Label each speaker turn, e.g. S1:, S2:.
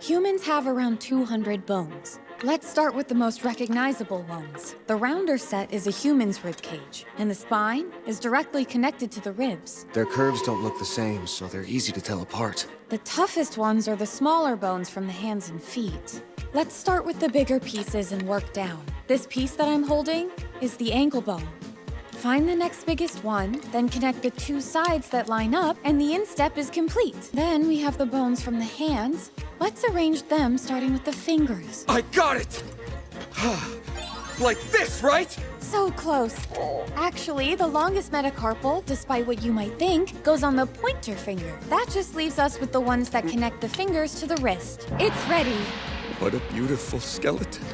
S1: Humans have around 200 bones. Let's start with the most recognizable ones. The rounder set is a human's rib cage, and the spine is directly connected to the ribs.
S2: Their curves don't look the same, so they're easy to tell apart.
S1: The toughest ones are the smaller bones from the hands and feet. Let's start with the bigger pieces and work down. This piece that I'm holding is the ankle bone. Find the next biggest one, then connect the two sides that line up, and the instep is complete. Then we have the bones from the hands. Let's arrange them starting with the fingers.
S3: I got it! Like this, right?
S1: So close. Actually, the longest metacarpal, despite what you might think, goes on the pointer finger. That just leaves us with the ones that connect the fingers to the wrist. It's ready.
S3: What a beautiful skeleton.